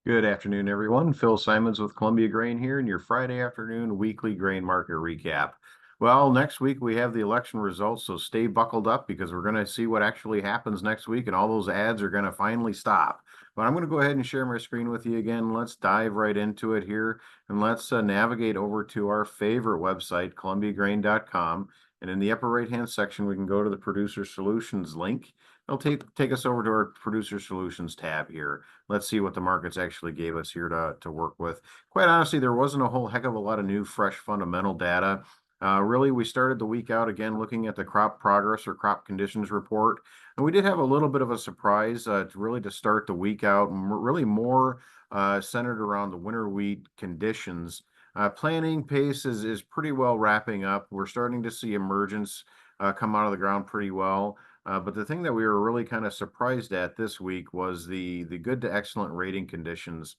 Good afternoon, everyone. Phil Simons with Columbia Grain here in your Friday afternoon weekly grain market recap. Well, next week we have the election results, so stay buckled up because we're going to see what actually happens next week, and all those ads are going to finally stop. But I'm going to go ahead and share my screen with you again. Let's dive right into it here, and let's navigate over to our favorite website, columbiagrain.com. And in the upper right-hand section, we can go to the Producer Solutions link. It'll take us over to our Producer Solutions tab here. Let's see what the markets actually gave us here to work with. Quite honestly, there wasn't a whole heck of a lot of new, fresh fundamental data. Really, we started the week out again looking at the crop progress or crop conditions report. And we did have a little bit of a surprise to start the week out, really more centered around the winter wheat conditions. Planting pace is pretty well wrapping up. We're starting to see emergence come out of the ground pretty well. But the thing that we were really kind of surprised at this week was the good to excellent rating conditions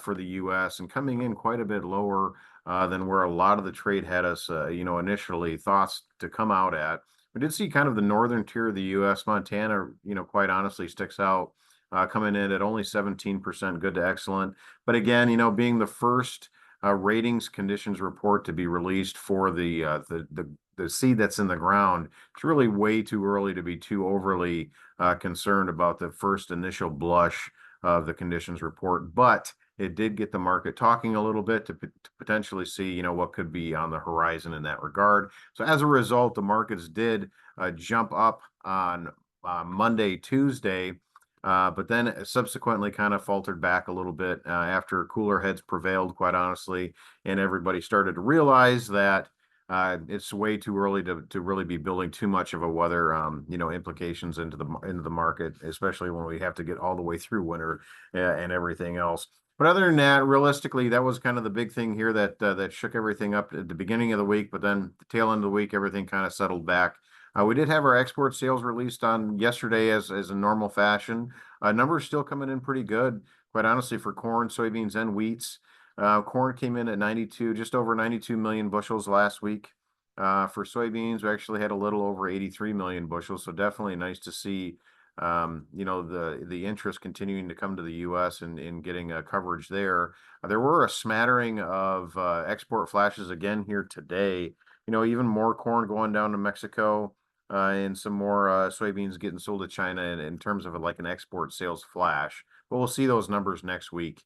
for the U.S. and coming in quite a bit lower than where a lot of the trade had us, initially thoughts to come out at. We did see kind of the northern tier of the U.S. Montana, quite honestly sticks out, coming in at only 17% good to excellent. But again, being the first ratings conditions report to be released for the seed that's in the ground, it's really way too early to be too overly concerned about the first initial blush of the conditions report. But it did get the market talking a little bit to potentially see, what could be on the horizon in that regard. So as a result, the markets did jump up on Monday, Tuesday, but then subsequently kind of faltered back a little bit after cooler heads prevailed, quite honestly, and everybody started to realize that it's way too early to really be building too much of a weather, implications into the market, especially when we have to get all the way through winter and everything else. But other than that, realistically, that was kind of the big thing here that shook everything up at the beginning of the week, but then the tail end of the week, everything kind of settled back. We did have our export sales released on yesterday as a normal fashion. Numbers still coming in pretty good, quite honestly, for corn, soybeans, and wheats. Corn came in at 92, just over 92 million bushels last week. For soybeans, we actually had a little over 83 million bushels, so definitely nice to see, the interest continuing to come to the U.S. and in getting coverage there. There were a smattering of export flashes again here today. Even more corn going down to Mexico, and some more soybeans getting sold to China in terms of like an export sales flash. But we'll see those numbers next week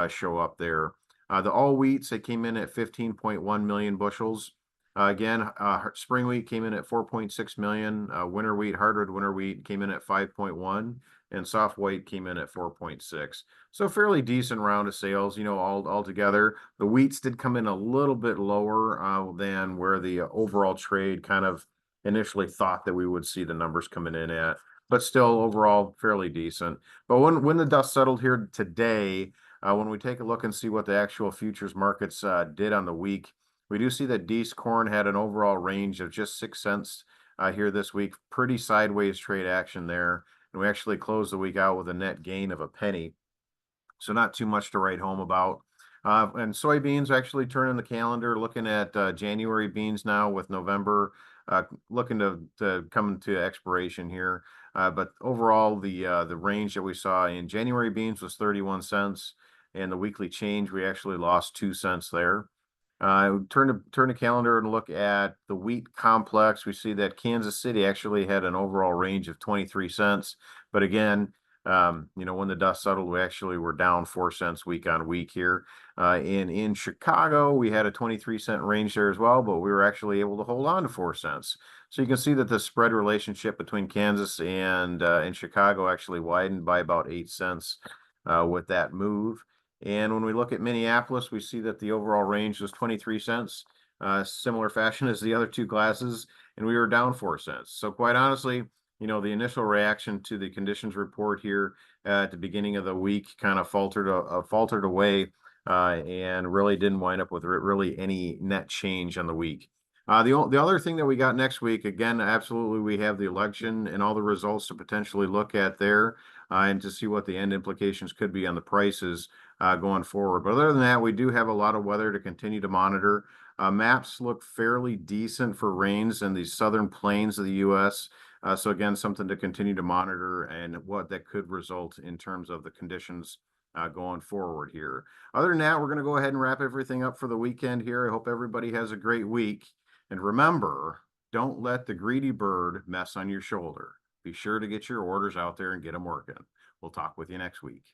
show up there. The all wheats, they came in at 15.1 million bushels. Again, spring wheat came in at 4.6 million. Winter wheat, hard red winter wheat came in at 5.1, and soft white came in at 4.6. So fairly decent round of sales, all together. The wheats did come in a little bit lower than where the overall trade kind of initially thought that we would see the numbers coming in at, but still overall fairly decent. But when the dust settled here today, when we take a look and see what the actual futures markets did on the week, we do see that Dees corn had an overall range of just 6 cents here this week. Pretty sideways trade action there. And we actually closed the week out with a net gain of a penny. So not too much to write home about. And soybeans actually turning the calendar, looking at January beans now with November looking to come to expiration here. But overall, the range that we saw in January beans was 31 cents, and the weekly change we actually lost 2 cents there. Turn the calendar and look at the wheat complex. We see that Kansas City actually had an overall range of 23 cents. But again, when the dust settled, we actually were down 4 cents week on week here. In Chicago, we had a 23-cent range there as well, but we were actually able to hold on to 4 cents. So you can see that the spread relationship between Kansas and Chicago actually widened by about 8 cents with that move. And when we look at Minneapolis, we see that the overall range was 23 cents, similar fashion as the other two classes, and we were down 4 cents. So quite honestly, the initial reaction to the conditions report here at the beginning of the week kind of faltered away, and really didn't wind up with really any net change on the week. The other thing that we got next week, again, absolutely, we have the election and all the results to potentially look at there, and to see what the end implications could be on the prices going forward. But other than that, we do have a lot of weather to continue to monitor. Maps look fairly decent for rains in the southern plains of the U.S. So again, something to continue to monitor and what that could result in terms of the conditions going forward here. Other than that, we're going to go ahead and wrap everything up for the weekend here. I hope everybody has a great week. And remember, don't let the greedy bird mess on your shoulder. Be sure to get your orders out there and get them working. We'll talk with you next week.